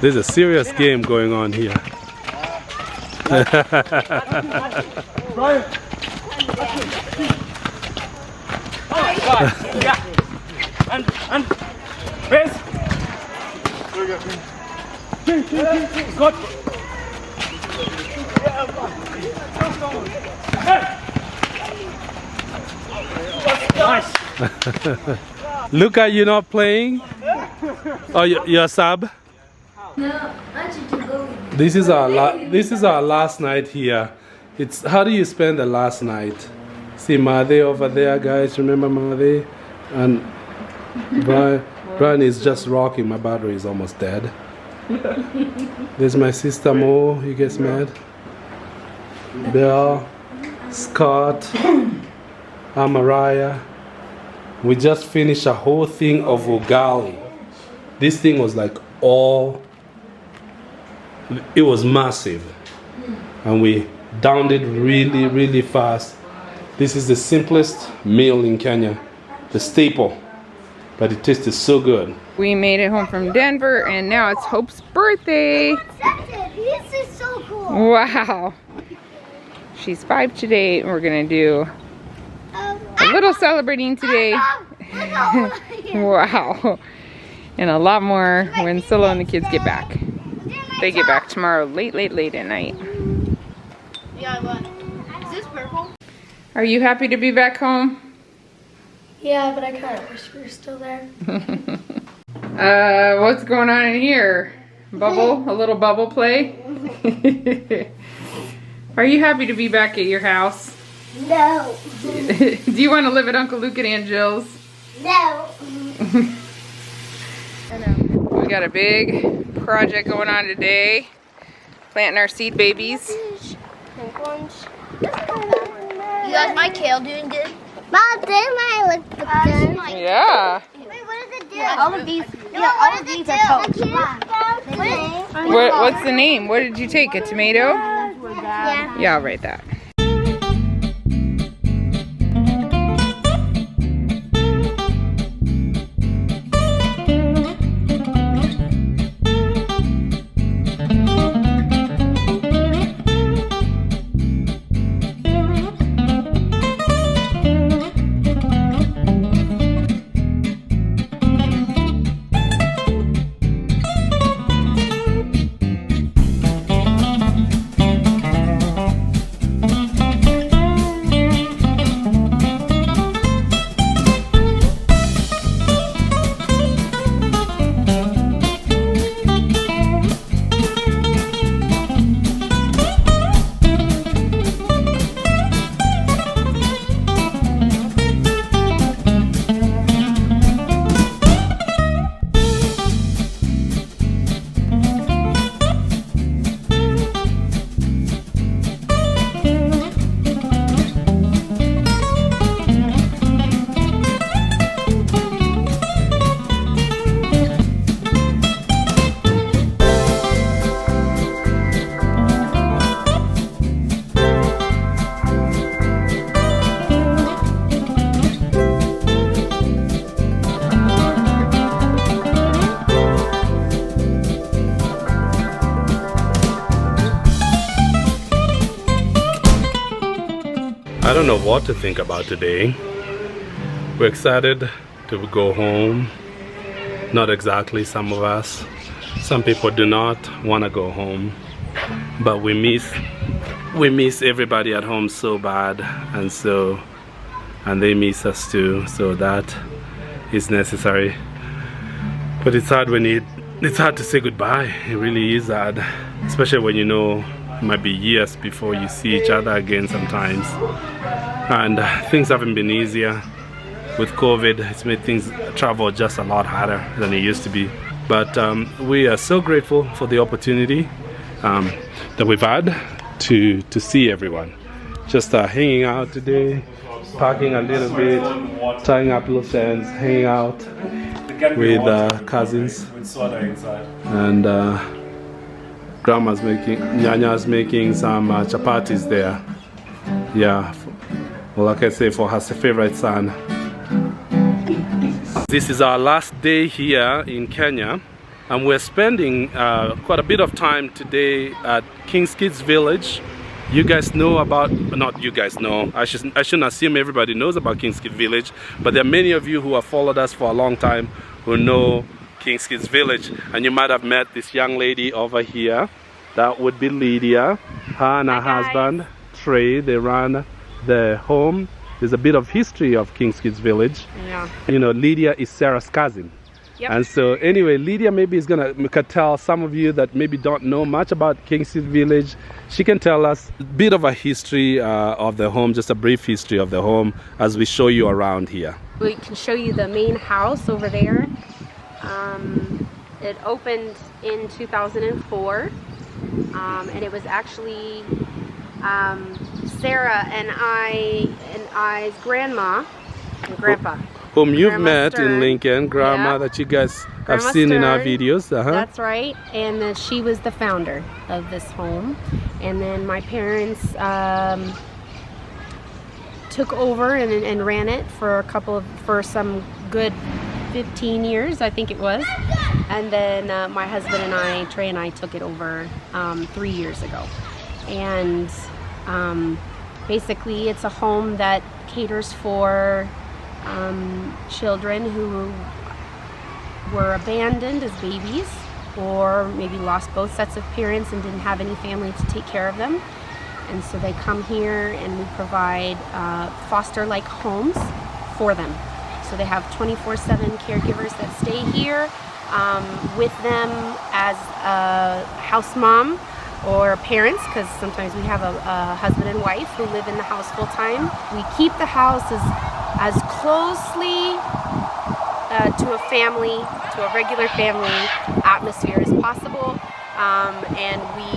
There's a serious game going on here. And press. Good. Nice. Luka, you're not playing? Oh, you're a sub? No, I should go. This is our last night here. It's how do you spend the last night? See Made over there, guys. Remember Made? And Brian is just rocking. My battery is almost dead. There's my sister Mo. He gets mad. Belle, Scott, Mariah. We just finished a whole thing of ugali. This thing was like it was massive. And we downed it really, really fast. This is the simplest meal in Kenya. The staple. But it tasted so good. We made it home from Denver and now it's Hope's birthday. This is so cool. Wow. She's 5 today and we're gonna do a little celebrating today. Wow. And a lot more when Solo and the kids get back. They get back tomorrow late at night. Is this purple? Are you happy to be back home? Yeah, but I kind of wish we were still there. What's going on in here? Bubble? A little bubble play? Are you happy to be back at your house? No. Do you want to live at Uncle Luke and Aunt Jill's? No. We got a big project going on today. Planting our seed babies. Pink ones. You guys, my kale doing good? Mom, didn't I look good? Yeah. Wait, what does it do? All of these, all of these are toast. What's the name? What did you take? A tomato? Yeah. Yeah, I'll write that. I don't know what to think about today. We're excited to go home. Not exactly, some of us. Some people do not want to go home. But we miss everybody at home so bad, and they miss us too, so that is necessary. But it's hard it's hard to say goodbye. It really is hard, especially when you know it might be years before you see each other again sometimes. And things haven't been easier with COVID. It's made travel just a lot harder than it used to be. But we are so grateful for the opportunity that we've had to see everyone. Just hanging out today, parking a little bit, tying up loose ends, hanging out with cousins. And Nyanya's making some chapatis there. Yeah, well, like I say, for her favorite son. This is our last day here in Kenya. and we're spending quite a bit of time today at King's Kids Village. You guys know about, not you guys know, I shouldn't assume everybody knows about King's Kids Village, but there are many of you who have followed us for a long time who know King's Kids Village, and you might have met this young lady over here. That would be Lydia. Her and her husband Trey, they run the home. There's a bit of history of King's Kids Village. Yeah. You know, Lydia is Sarah's cousin. Yep. And so anyway, Lydia maybe is gonna tell some of you that maybe don't know much about King's Kids Village. She can tell us a bit of a history of the home, just a brief history of the home as we show you around here. We can show you the main house over there. It opened in 2004, and it was actually Sarah and I's grandma and grandpa. Whom you've Grandma met Stern. in Lincoln, Grandma, Yeah. that you guys have Grandma seen in our Stern. videos. That's right, and then she was the founder of this home. And then my parents took over and ran it for some good 15 years, I think it was. And then my husband and I, Trey and I, took it over 3 years ago. And basically it's a home that caters for children who were abandoned as babies, or maybe lost both sets of parents and didn't have any family to take care of them. And so they come here and we provide foster-like homes for them. So they have 24/7 caregivers that stay here with them as a house mom or parents, because sometimes we have a husband and wife who live in the house full time. We keep the house as closely to a family, to a regular family atmosphere as possible, and we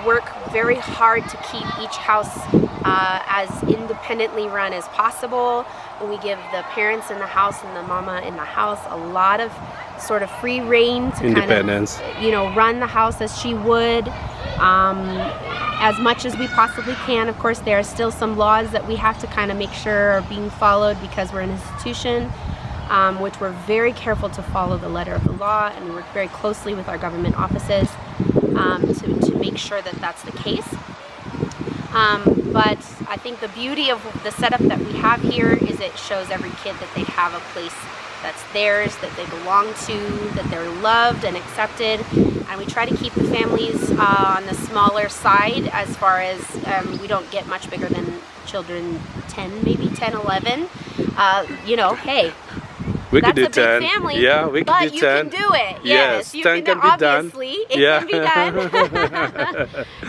work very hard to keep each house as independently run as possible. And we give the parents in the house and the mama in the house a lot of sort of free reign to Independence. kind of, you know, run the house as she would, as much as we possibly can. Of course, there are still some laws that we have to kind of make sure are being followed because we're an institution, which we're very careful to follow the letter of the law, and we work very closely with our government offices to make sure that that's the case. But I think the beauty of the setup that we have here is it shows every kid that they have a place that's theirs, that they belong to, that they're loved and accepted. And we try to keep the families on the smaller side as far as we don't get much bigger than children 10, maybe 10, 11. You know, hey, We could that's do a 10. big family, Yeah, we could but do you 10. can do it. Yes, you 10 can be done. Obviously, it Yeah. can be done.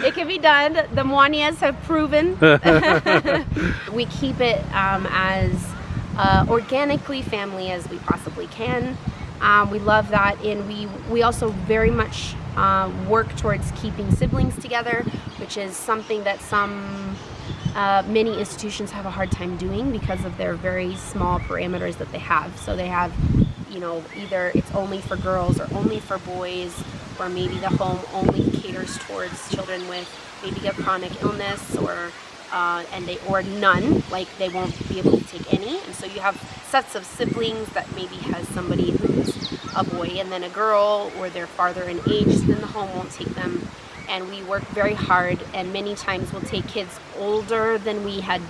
It can be done. The Mwanias have proven. We keep it as organically family as we possibly can. We love that, and we also very much work towards keeping siblings together, which is something that many institutions have a hard time doing because of their very small parameters that they have. So they have, you know, either it's only for girls or only for boys, or maybe the home only caters towards children with maybe a chronic illness or none, like they won't be able to take any. And so you have sets of siblings that maybe has somebody who's a boy and then a girl, or they're farther in age, so then the home won't take them. And we work very hard, and many times we'll take kids older than we had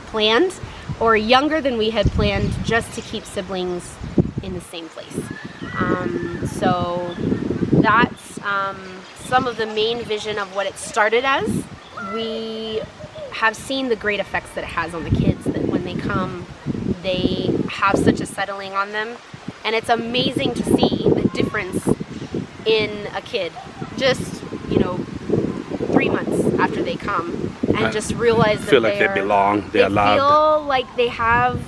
planned or younger than we had planned just to keep siblings in the same place. So that's some of the main vision of what it started as. We have seen the great effects that it has on the kids, that when they come, they have such a settling on them. And it's amazing to see the difference in a kid. Just, you know, 3 months after they come, and just realize that feel like they belong, they are loved. feel like they have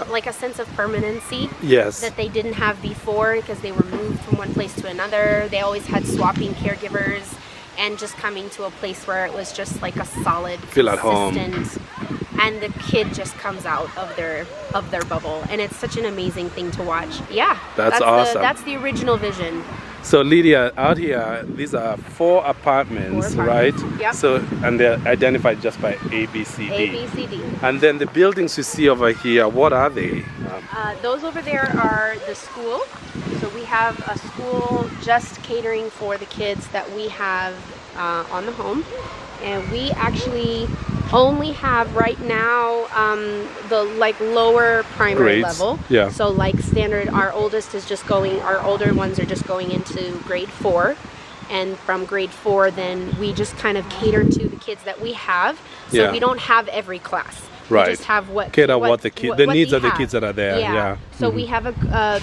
like a sense of permanency. Yes. That they didn't have before because they were moved from one place to another. They always had swapping caregivers, and just coming to a place where it was just like a solid, Feel at home. consistent and the kid just comes out of their bubble, and it's such an amazing thing to watch. Yeah, That's awesome. That's the original vision. So Lydia, out here, these are 4 apartments, right? Yep. So, and they're identified just by A, B, C, D. A, B, C, D. And then the buildings you see over here, what are they? Those over there are the school. So we have a school just catering for the kids that we have on the home. And we actually only have right now the like lower primary Grades, level. yeah. So like standard, our oldest is just going, our older ones are just going into grade 4. And from grade 4, then we just kind of cater to the kids that we have. So Yeah. we don't have every class. Right. We just have what the needs they of the have. kids that are there. Yeah. So we have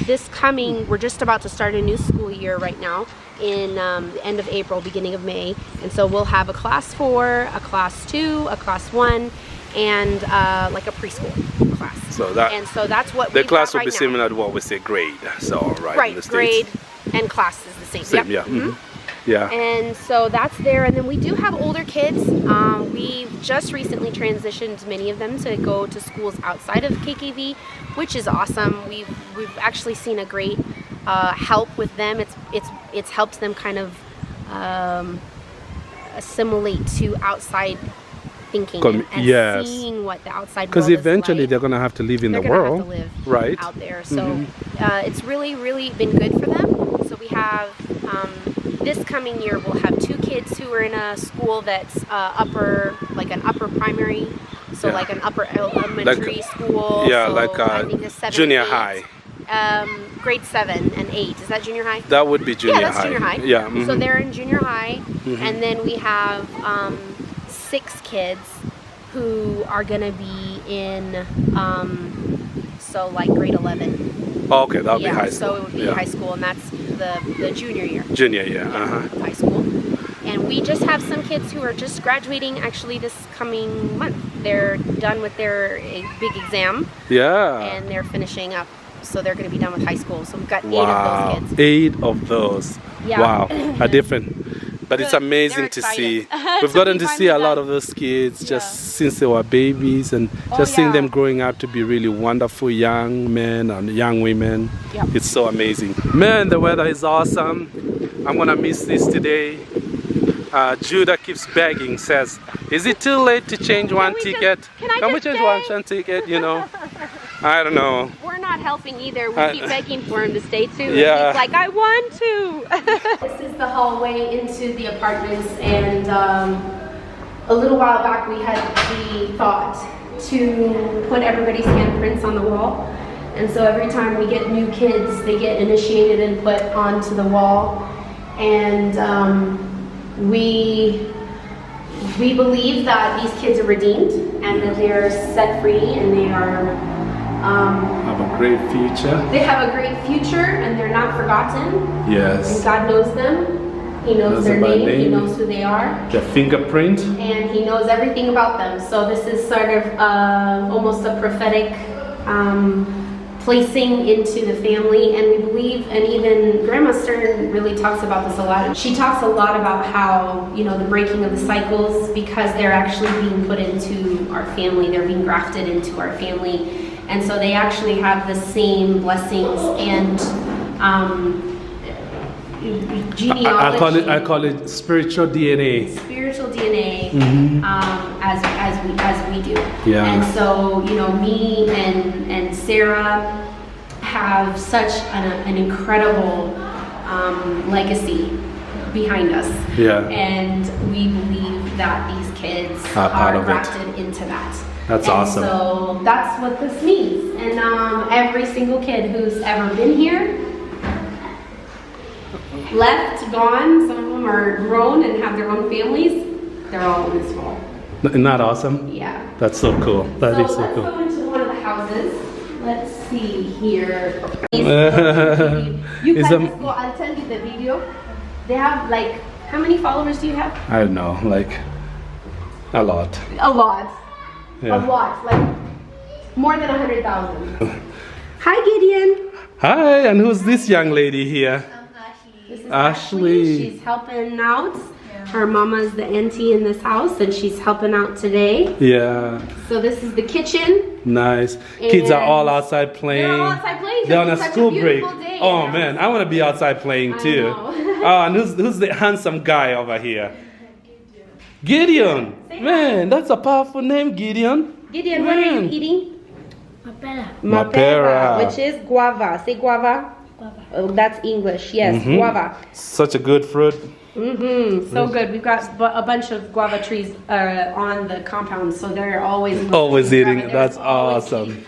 this coming. We're just about to start a new school year right now in the end of April, beginning of May, and so we'll have a class 4, a class 2, a class 1, and like a preschool class. So that's what the we've class got will be right now. similar to what we say grade. So right. Right, in the States. grade and class is the same. Same, Yep. yeah. Mhm. Yeah. And so that's there, and then we do have older kids. We've just recently transitioned many of them to go to schools outside of KKV, which is awesome. We've actually seen a great help with them. It's helped them kind of assimilate to outside thinking and yes. seeing what the outside world Because is eventually like. they're going to have to live in They're the gonna world, have to live right? out there. So it's really been good for them. So we have this coming year we'll have 2 kids who are in a school that's an upper primary, so Yeah. like an upper elementary school. Yeah, so like I think it's 7, junior 8, high. Grade 7 and 8. Is that junior high? That would be junior Yeah, that's high. junior high. Yeah. So they're in junior high, and then we have 6 kids who are gonna be in so like grade 11. Oh, okay, that'll be Yeah, high school. so it would be high school, and that's the junior year. Junior year. Of high school. And we just have some kids who are just graduating actually this coming month. They're done with their big exam, Yeah. and they're finishing up. So they're going to be done with high school. So we've got 8 Wow. of those kids. 8 of those. Yeah. Wow. Are different. But it's Good. amazing They're to see. excited. We've To gotten be to see a finally lot done. of those kids just Yeah. since they were babies, and just seeing yeah. them growing up to be really wonderful young men and young women. Yep. It's so amazing. Man, the weather is awesome. I'm gonna miss this today. Judah keeps begging, says, "Is it too late to change one ticket? can I we just change stay?" one ticket? You know, I don't know. We're not helping either. We keep begging for him to stay too. Yeah. He's like, I want to. This is the hallway into the apartments, and a little while back we had the thought to put everybody's handprints on the wall. And so every time we get new kids, they get initiated and put onto the wall. And we believe that these kids are redeemed and that they are set free, and they are Have a great future. they have a great future, and they're not forgotten. And Yes. God knows them. He knows Knows their them by name. He name. knows who they are. The fingerprint. And He knows everything about them. So this is sort of almost a prophetic placing into the family. And we believe, and even Grandma Stern really talks about this a lot. She talks a lot about how, the breaking of the cycles, because they're actually being put into our family. They're being grafted into our family. And so they actually have the same blessings and genealogy. I call it spiritual DNA. Spiritual DNA, as we do. Yeah. And so, me and Sarah have such an incredible legacy behind us. Yeah. And we believe that these kids Are part are of it. grafted into that. That's And awesome. So that's what this means. And every single kid who's ever been here, left, gone, some of them are grown and have their own families, they're all in this hall. Isn't that awesome? Yeah. That's so cool. That is so let's cool. go into one of the houses. Let's see here. You Is guys them- go, I'll tell you the video. They have how many followers do you have? I don't know, a lot. A lot. Yeah. A lot. More than 100,000. Hi, Gideon. Hi, and who's this young lady here? This is Ashley. She's helping out. Her mama's the auntie in this house, and she's helping out today. Yeah. So this is the kitchen. Nice. Kids are all outside playing. They're all outside playing. They're on a It's such school break. beautiful day. Oh man, I want to be outside playing too. Oh, and who's the handsome guy over here? Gideon. Man, that's a powerful name, Gideon. Gideon, what are you eating? Mapera. Which is guava. Say guava. Oh, that's English. Yes, guava. Such a good fruit. So good. We've got a bunch of guava trees on the compound, so they're always eating. That's awesome.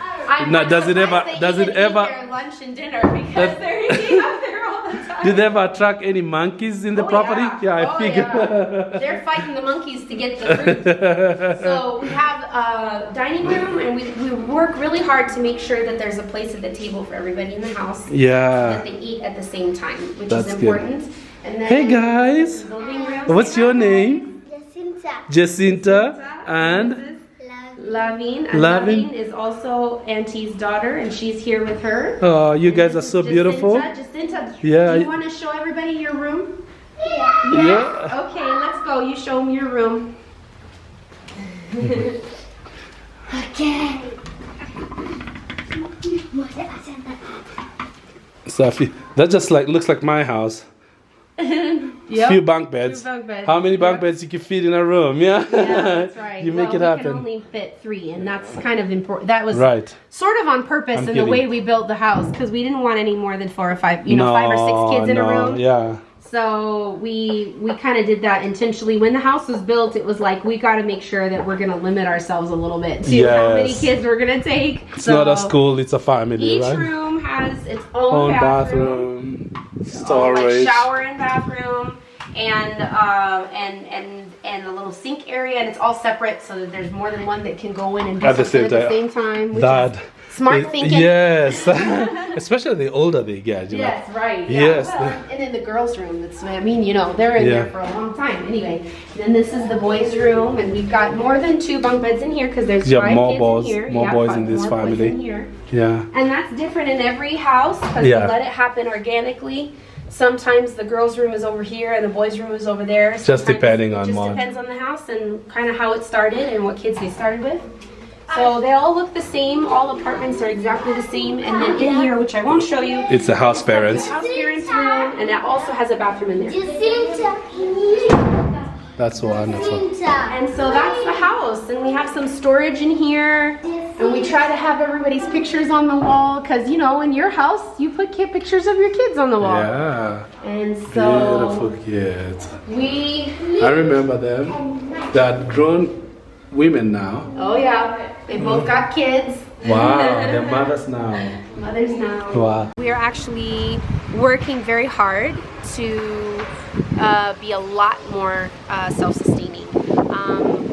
Now, does it ever their lunch and dinner because they're eating up there all the time. did they ever attract any monkeys in the property? I figured. Yeah. They're fighting the monkeys to get the fruit. So we have a dining room, and we work really hard to make sure that there's a place at the table for everybody in the house. Yeah. That they eat at the same time, which That's is important. And then Hey guys, the living room, what's your name? Jacinta and Lavine. And Lavine. Lavine is also Auntie's daughter, and she's here with her. oh, you guys are so beautiful. Jacinta, Yeah. do you want to show everybody your room? Yeah. Okay, let's go. You show them your room. Okay. Sophie, that just looks like my house. Yep. Few bunk beds. How many bunk beds you can fit in a room? Yeah. That's right. You make it We happen. can only fit 3, and that's kind of important. That was Right. sort of on purpose I'm in the way kidding. we built the house, because we didn't want any more than 4 or 5, 5 or 6 kids in a room. Yeah. So we kind of did that intentionally. When the house was built, it was like, we got to make sure that we're going to limit ourselves a little bit to how many Yes. kids we're going to take. It's not a school, it's a family, Each right? room has its Own own bathroom, like storage. shower and bathroom, and a little sink area, and it's all separate so that there's more than one that can go in and do At the something same at the time. same time. Which That is smart thinking. Yes. Especially the older they get, you know. Yes, right. Yeah. Yes. Well, and in the girls' room, they're in there for a long time. Anyway, then this is the boys' room, and we've got more than 2 bunk beds in here because there's 5 more kids boys, in here. more boys in this more boys family. in here. Yeah. And that's different in every house because Yeah. we let it happen organically. Sometimes the girls' room is over here and the boys' room is over there. Just depending on Just one. depends on the house and kind of how it started and what kids they started with. So they all look the same. All apartments are exactly the same. And then in here, which I won't show you, It's the house parents. house parents' room, and it also has a bathroom in there. That's wonderful. And so that's the house, and we have some storage in here, and we try to have everybody's pictures on the wall, because in your house you put pictures of your kids on the wall. Yeah. And so Beautiful kids. we, I remember them. They're grown women now. oh yeah, they both got kids. Wow, they're mothers now. Mothers now. Wow. We are actually working very hard to be a lot more self-sustaining.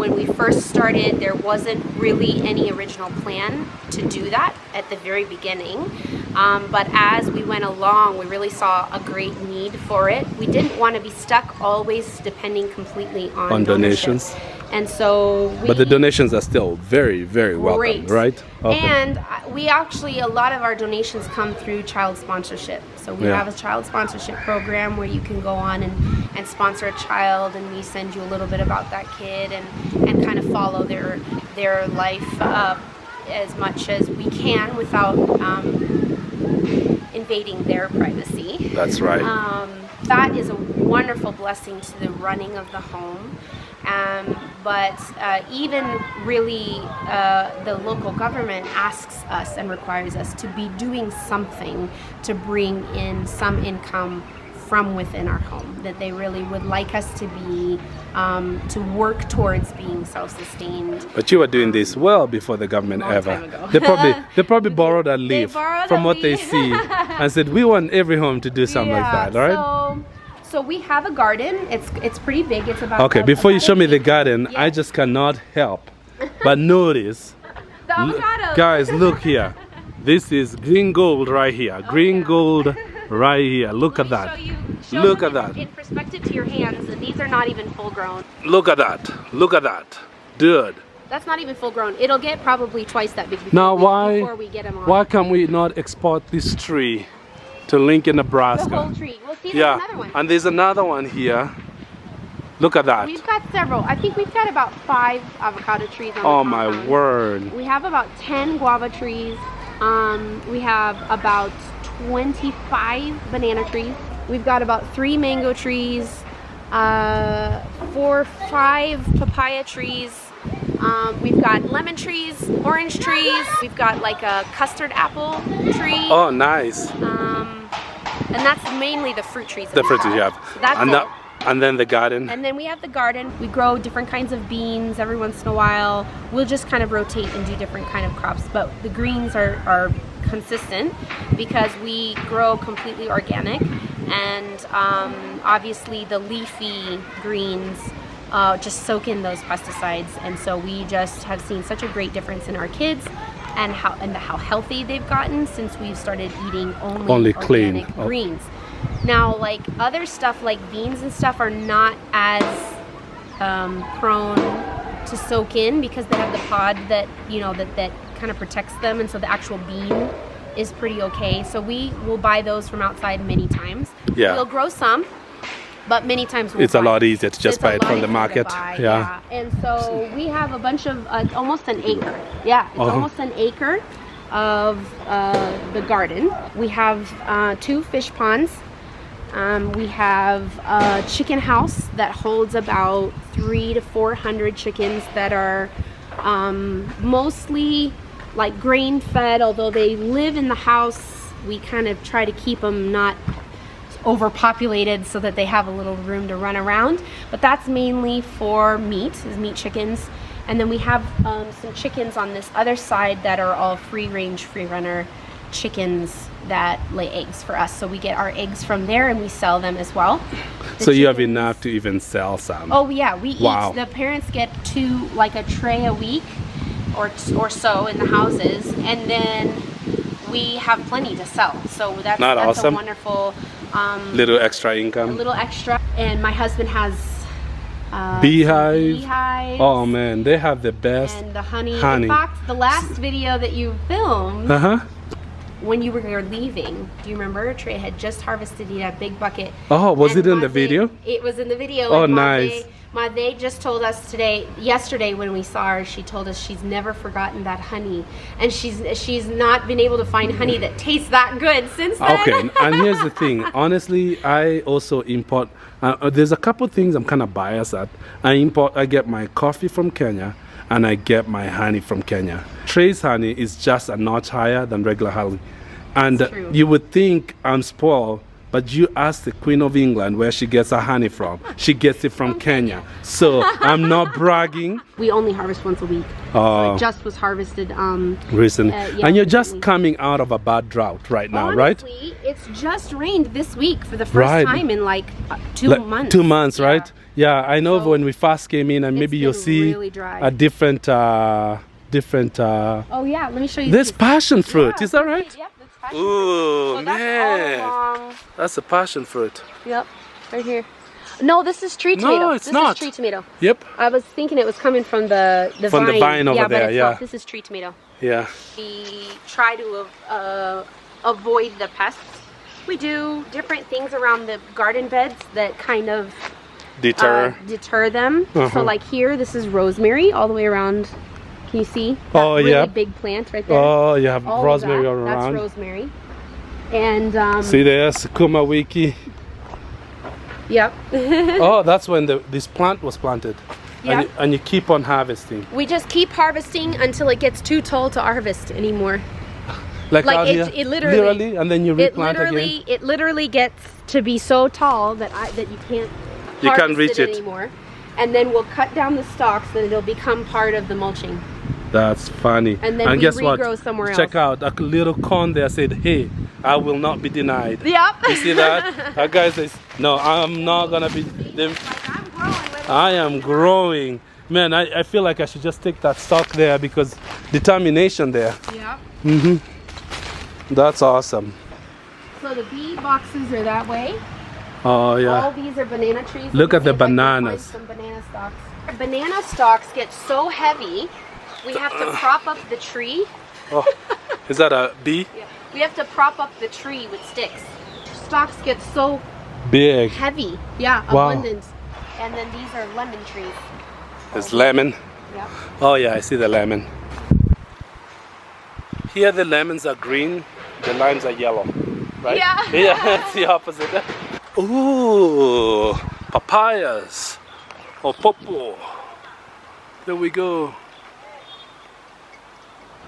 When we first started, there wasn't really any original plan to do that at the very beginning. But as we went along, we really saw a great need for it. We didn't want to be stuck always depending completely on donations. And so But the donations are still very, very welcome, Great. right? Okay. And we actually, a lot of our donations come through child sponsorship. So we Yeah. have a child sponsorship program where you can go on and sponsor a child, and we send you a little bit about that kid and kind of follow their life as much as we can without invading their privacy. That's right. That is a wonderful blessing to the running of the home. But even really the local government asks us and requires us to be doing something to bring in some income from within our home, that they really would like us to be, to work towards being self-sustained. But you were doing this well before the government Long ever. time ago. They probably borrowed a leaf borrowed from a what they leaf. see and said, we want every home to do something like that, all right? So we have a garden. It's pretty big. It's about Okay, before you about show me an the acre. garden, Yeah. I just cannot help but notice. The avocados. Guys, look here. This is green gold right here. Green gold right here. Look at that. Show Look them at that. in perspective to your hands, and these are not even full grown. Look at that. Look at that. Dude. That's not even full grown. It'll get probably twice that big before, Now before we get them on. why can we not export this tree to Lincoln, The Nebraska? whole tree. We'll see. There's Yeah, another one. and there's another one here. Look at that. We've got several. I think we've got about 5 avocado trees on the Oh my compound. word. We have about 10 guava trees. We have about 25 banana trees. We've got about 3 mango trees, 4 or 5 papaya trees. We've got lemon trees, orange trees. We've got like a custard apple tree. Oh, nice. And that's mainly the fruit trees. The fruit trees you have. So that's it. And then the garden. And then we have the garden. We grow different kinds of beans every once in a while. We'll just kind of rotate and do different kind of crops. But the greens are consistent because we grow completely organic. And obviously the leafy greens just soak in those pesticides. And so we just have seen such a great difference in our kids and how healthy they've gotten since we've started eating only clean organic greens. Now, like other stuff like beans and stuff are not as prone to soak in because they have the pod that, you know, that kind of protects them, and so the actual bean is pretty okay. So we will buy those from outside many times. Yeah. We'll grow some, but many times we'll It's a lot easier to just buy it from the easier to market. buy, Yeah. And so we have a bunch of almost an acre. Yeah, it's almost an acre of the garden. We have 2 fish ponds. We have a chicken house that holds about 300 to 400 chickens that are mostly like grain fed, although they live in the house. We kind of try to keep them not overpopulated so that they have a little room to run around, but that's mainly for meat chickens. And then we have some chickens on this other side that are all free range, free runner chickens that lay eggs for us. So we get our eggs from there and we sell them as well. So you have enough to even sell some? Oh yeah, we Wow. eat. The parents get 2, like a tray a week or so in the houses, and then we have plenty to sell. So that's awesome. a wonderful Little extra income. a little extra. And my husband has Beehive. beehives. Oh man, they have the best And the honey. honey. In fact, the last video that you filmed, Uh-huh. when you were leaving, do you remember? Trey had just harvested a big bucket. Oh, was And it in the Made- video? It was in the video. Oh, and nice. They just told us yesterday when we saw her, she told us she's never forgotten that honey. And she's not been able to find honey that tastes that good since then. Okay, and here's the thing. Honestly, I also import. There's a couple things I'm kind of biased at. I get my coffee from Kenya, and I get my honey from Kenya. Trey's honey is just a notch higher than regular honey, and true. you would think I'm spoiled. But you ask the Queen of England where she gets her honey from. She gets it from Kenya. So I'm not bragging. We only harvest once a week. So it just was harvested Recently. yeah, And you're just recently. coming out of a bad drought right now, right? Honestly, it's just rained this week for the first Right. time in like 2 Like months. 2 months, right? Yeah, I know So when we first came in, and maybe it's you'll been see really dry. a different. Oh yeah, let me show you. There's these. passion fruit, Yeah, is that right? Yep, that's passion Ooh, fruit. So that's man. all along. That's a passion fruit. Yep, right here. No, this is tree tomato. No, it's this not. is tree tomato. Yep. I was thinking it was coming from the From vine. the vine over yeah, there, but it's yeah. not. This is tree tomato. Yeah. We try to avoid the pests. We do different things around the garden beds that kind of deter them. So like here, this is rosemary all the way around. Can you see? That Oh, really yeah. big plant right there. Oh, you have All of rosemary that, all around. That's rosemary. And See there, Sukuma Wiki. yep. Oh, that's when this plant was planted. Yeah. And you keep on harvesting. We just keep harvesting until it gets too tall to harvest anymore. Like out it, here? it literally, and then you replant again? It literally gets to be so tall that you can't harvest reach it. anymore. And then we'll cut down the stalks and it'll become part of the mulching. That's funny. And then we guess regrow what? somewhere Check else. out a little corn there said, hey, I will not be denied. Yep. You see that? That guy says, no, I'm not gonna be. I am growing. Man, I feel like I should just take that stock there because determination there. Yep. That's awesome. So the bee boxes are that way. Oh yeah. All these are banana trees. Look at the See if I can find bananas. Some banana stalks. Banana stalks get so heavy, we have to prop up the tree. Oh, is that a bee? Yeah. We have to prop up the tree with sticks. Stalks get so Big. heavy. Yeah, Wow. abundant. And then these are lemon trees. There's lemon. Yep. Oh yeah, I see the lemon. Here the lemons are green, the limes are yellow, right? Yeah. Yeah, it's the opposite. Ooh, papayas. Oh, popo. There we go.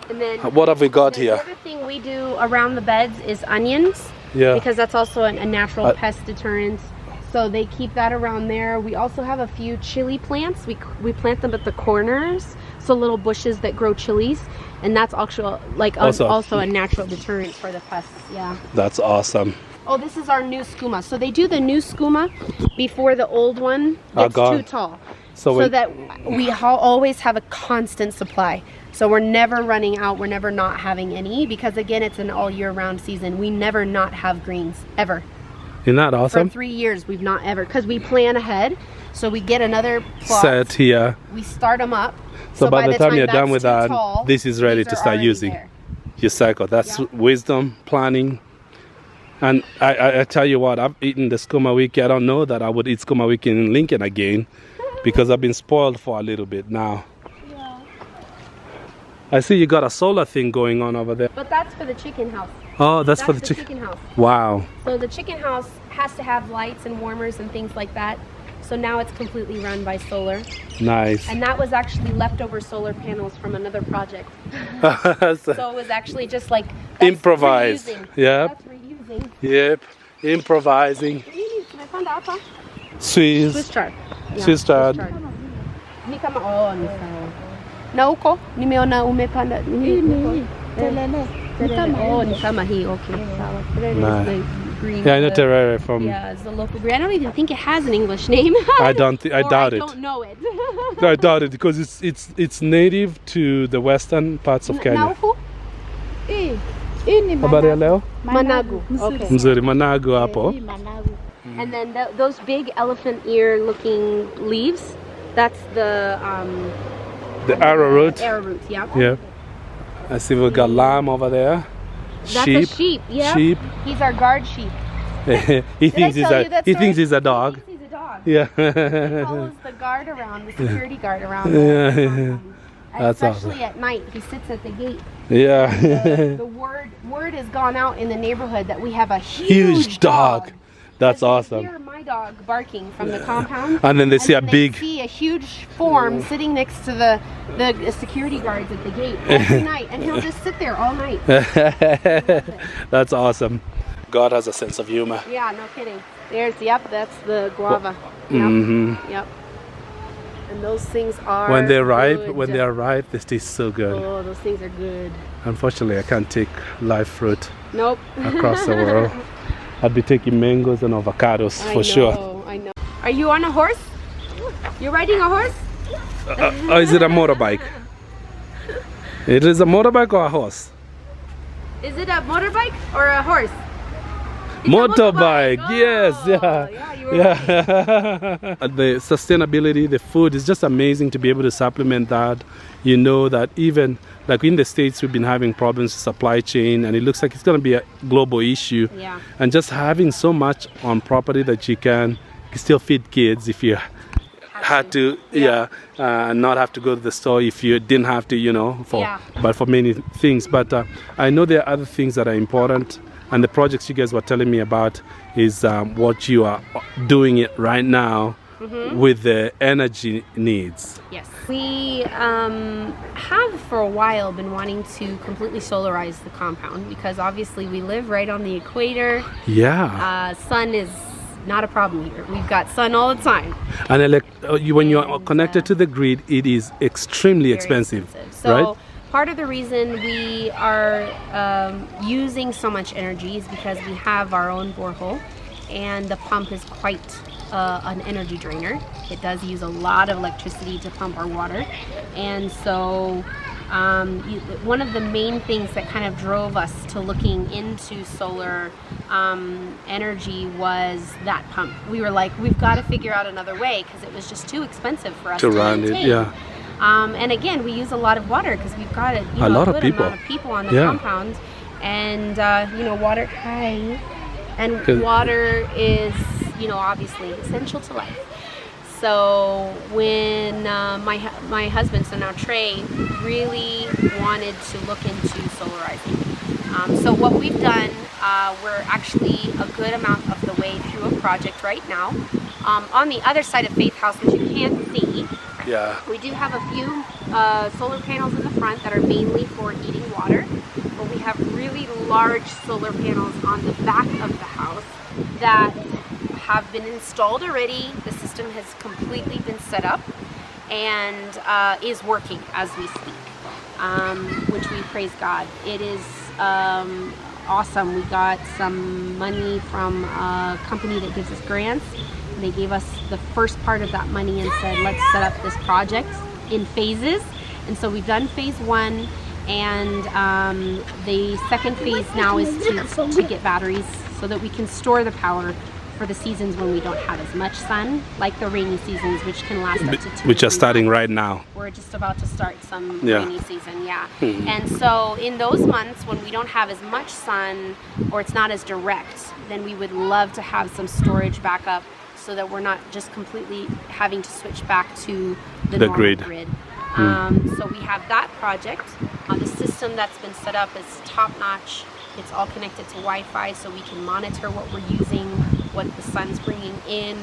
And then What have we got the here? other thing we do around the beds is onions. Yeah. Because that's also a natural pest deterrent. So they keep that around there. We also have a few chili plants. We plant them at the corners, so little bushes that grow chilies, and that's also like also a natural deterrent for the pests. Yeah. That's awesome. Oh, this is our new skooma. So they do the new skooma before the old one gets too tall, so that we always have a constant supply. So we're never running out. We're never not having any, because again, it's an all year round season. We never not have greens ever. Isn't that awesome? For 3 years, we've not ever, because we plan ahead. So we get another plot. Set here. We start them up. So by the time you're done with that's that, too tall, this is ready to start using there. your cycle. That's wisdom, planning. And I tell you what, I've eaten the skooma wiki. I don't know that I would eat skooma wiki in Lincoln again, because I've been spoiled for a little bit now. Yeah. I see you got a solar thing going on over there. But that's for the chicken house. Oh, that's for the chicken house. Wow. So the chicken house has to have lights and warmers and things like that. So now it's completely run by solar. Nice. And that was actually leftover solar panels from another project. So it was actually just like improvised. Reusing. Yep. That's reusing. Yep. Improvising. Swiss chard. Swiss chard. Ni kama ni sawa. Na huko nimeona umepanda ni kama hii. Okay, sawa. Nice. Green, yeah, I know Terraria from. Yeah, it's the local green. I don't even think it has an English name. I doubt it. I don't know it. I doubt it, because it's native to the western parts of Kenya. Habari ya leo? Managu. Okay. Mzuri, managu hapo. And then those big elephant ear looking leaves, that's the arrowroot. Arrowroot, yeah. Yeah. I see we've got lamb over there. That's a sheep, yeah. Sheep. He's our guard sheep. he thinks he's a dog. He thinks he's a dog. Yeah. He follows the guard around, the security guard around. Yeah. That's especially awesome. At night, he sits at the gate. Yeah. The word has gone out in the neighborhood that we have a huge dog. That's awesome. They hear my dog barking from the compound, and then they see they see a huge form sitting next to the security guards at the gate every night, and he'll just sit there all night. That's awesome. God has a sense of humor. Yeah, no kidding. That's the guava. Yep. And those things are when they're ripe. good. When they are ripe, they taste so good. Oh, those things are good. Unfortunately, I can't take live fruit Nope. across the world. I'd be taking mangoes and avocados for sure. I know. Are you on a horse? You're riding a horse? Or is it a motorbike? It is a motorbike or a horse? Is it a motorbike or a horse? Motorbike, yes, yeah. yeah. You were right. The sustainability, the food is just amazing to be able to supplement that. You know that even like in the States, we've been having problems with supply chain, and it looks like it's going to be a global issue. Yeah. And just having so much on property that you can still feed kids if you had to, not have to go to the store if you didn't have to, but for many things. But I know there are other things that are important. And the projects you guys were telling me about is what you are doing it right now with the energy needs. Yes. We have for a while been wanting to completely solarize the compound, because obviously we live right on the equator. Yeah. Sun is not a problem here. We've got sun all the time. And when you are connected to the grid, it is extremely expensive. So right? Part of the reason we are using so much energy is because we have our own borehole, and the pump is quite an energy drainer. It does use a lot of electricity to pump our water, and so one of the main things that kind of drove us to looking into solar energy was that pump. We were like, we've got to figure out another way, because it was just too expensive for us to run maintain. it. Yeah. And again, we use a lot of water because we've got a lot of good people. amount of people on the compound, and water. Water is obviously essential to life. so when my husband, so now Trey, really wanted to look into solarizing. So what we've done, we're actually a good amount of the way through a project right now. On the other side of Faith House, which you can't see, Yeah. we do have a few solar panels in the front that are mainly for heating water, but we have really large solar panels on the back of the house that have been installed already. The system has completely been set up and is working as we speak, which we praise God. It is awesome. We got some money from a company that gives us grants. They gave us the first part of that money and said, let's set up this project in phases. And so we've done phase 1, and the second phase now is to get batteries so that we can store the power for the seasons when we don't have as much sun, like the rainy seasons, which can last up to 2 Which are starting months. right now. We're just about to start some Yeah. rainy season, yeah. And so in those months when we don't have as much sun or it's not as direct, then we would love to have some storage backup so that we're not just completely having to switch back to the normal grid. So we have that project. The system that's been set up is top-notch. It's all connected to Wi-Fi, so we can monitor what we're using, what the sun's bringing in,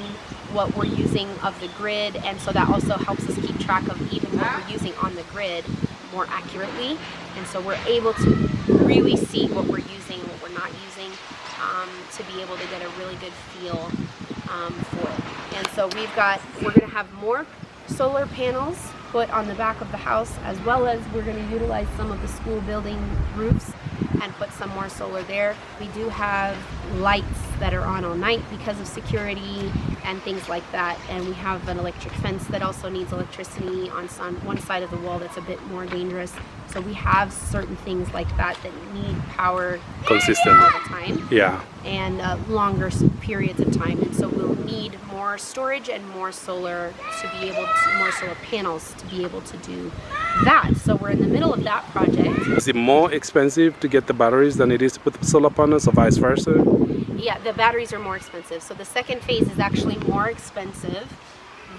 what we're using of the grid, and so that also helps us keep track of even what we're using on the grid more accurately. And so we're able to really see what we're using, what we're not using, to be able to get a really good feel for it. And so we're going to have more solar panels put on the back of the house, as well as we're going to utilize some of the school building roofs and put some more solar there. We do have lights that are on all night because of security and things like that, and we have an electric fence that also needs electricity on one side of the wall that's a bit more dangerous. So we have certain things like that that need power Consistent. all the time. Yeah. And longer periods of time, and so we'll need more storage and more solar to be able to, more solar panels to be able to do that. So we're in the middle of that project. Is it more expensive to get the batteries than it is to put the solar panels, or vice versa? Yeah, the batteries are more expensive. So the second phase is actually more expensive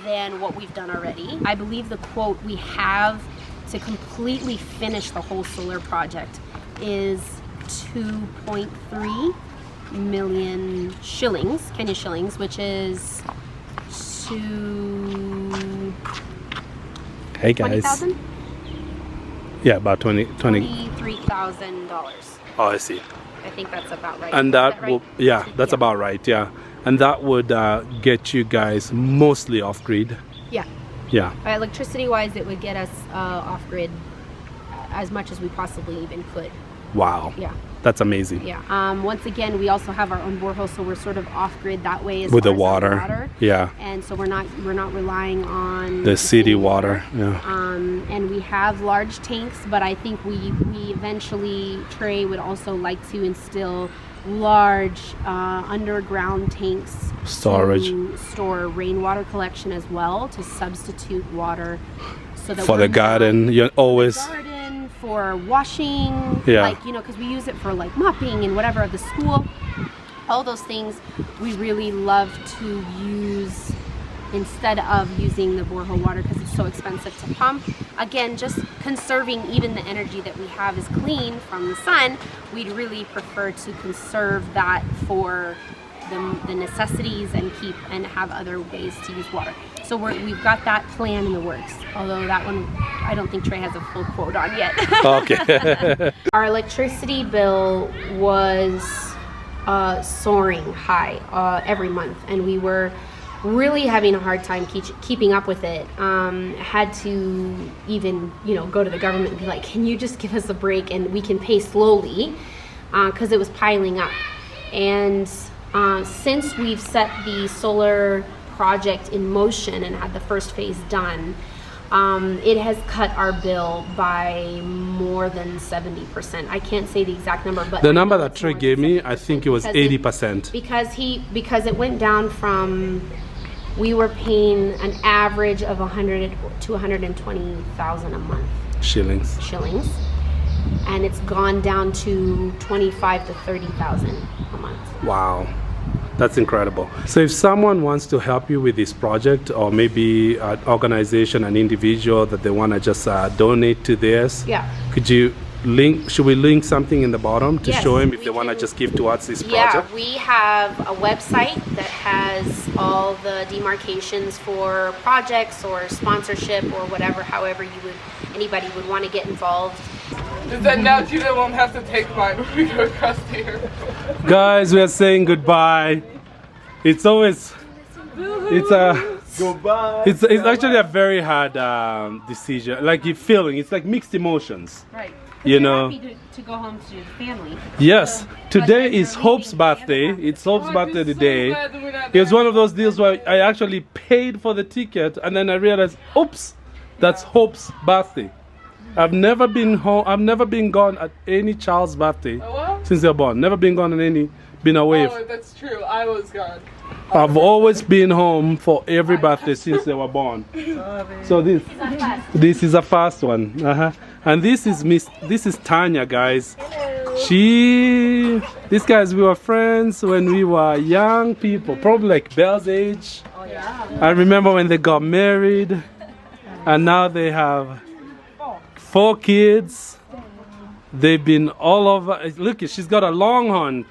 than what we've done already. I believe the quote we have to completely finish the whole solar project is 2.3 million shillings, Kenya shillings, which is Hey guys. 20,000? Yeah, about 20. $23,000. Oh, I see. I think that's about right. And Is that right? will, yeah, that's about right, yeah. And that would get you guys mostly off grid. Yeah. Yeah. Electricity wise, it would get us off grid as much as we possibly even could. Wow. Yeah. That's amazing. Yeah. Once again, we also have our own borehole, so we're sort of off grid that way as With far the as our water. Yeah. And so we're not relying on The city water. Yeah. And we have large tanks, but I think we eventually, Trey would also like to instill large underground tanks Storage. to store rainwater collection as well, to substitute water so that For the garden, you always. garden, for washing, Yeah. like, you know, because we use it for like mopping and whatever of the school, all those things we really love to use instead of using the borehole water because it's so expensive to pump. Again, just conserving even the energy that we have is clean from the sun. We'd really prefer to conserve that for the necessities and have other ways to use water. So we've got that plan in the works, although that one I don't think Trey has a full quote on yet. Okay. Our electricity bill was soaring high every month, and we were really having a hard time keeping up with it. Had to even, go to the government and be like, can you just give us a break and we can pay slowly, because it was piling up. And since we've set the solar project in motion and had the first phase done, it has cut our bill by more than 70%. I can't say the exact number, but The number that Trey gave me, I think it was because 80%. Because it went down from, we were paying an average of 100 to 120,000 a month Shillings. and it's gone down to 25 to 30,000 a month. Wow. That's incredible. So if someone wants to help you with this project, or maybe an organization, an individual that they want to just donate to this, could you should we link something in the bottom to show him if they want to just give towards this project? Yeah, we have a website that has all the demarcations for projects or sponsorship or whatever, however anybody would want to get involved. Is that now Judah won't have to take mine when we go across here? Guys, we are saying goodbye. It's always, it's actually a very hard decision. Like you're feeling, it's like mixed emotions. Right. You know. Happy to go home to the family. Yes. Today is Hope's birthday. It's Hope's birthday today. It was one of those deals where I actually paid for the ticket and then I realized, oops, that's Hope's birthday. I've never been home. I've never been gone at any child's birthday since they're born. Never been gone on been away. Oh, that's true. I was gone. I've always been home for every birthday since they were born. So this is a fast one. And this is Tanya, guys. These guys, we were friends when we were young people, probably like Belle's age. I remember when they got married, and now they have 4 kids. They've been all over. Look, she's got a Longhorn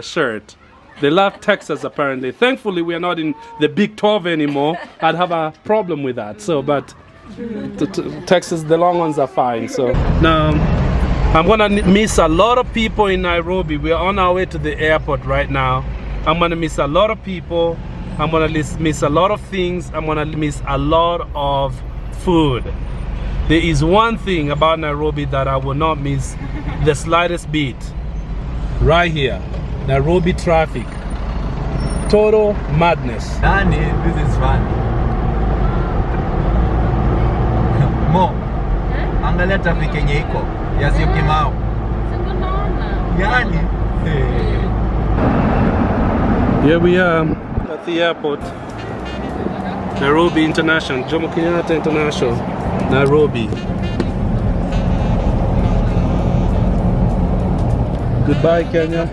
shirt. They love Texas apparently. Thankfully, we are not in the Big 12 anymore. I'd have a problem with that. So, but Texas, the Longhorns are fine. So now I'm gonna miss a lot of people in Nairobi. We're on our way to the airport right now. I'm gonna miss a lot of people. I'm gonna miss a lot of things. I'm gonna miss a lot of food. There is one thing about Nairobi that I will not miss the slightest bit. Right here, Nairobi traffic. Total madness. Danny, this is funny. Mo, angalia traffic yenye iko ya Syokimau. Yani. Here we are at the airport. Nairobi International, Jomo Kenyatta International, Nairobi. Goodbye, Kenya.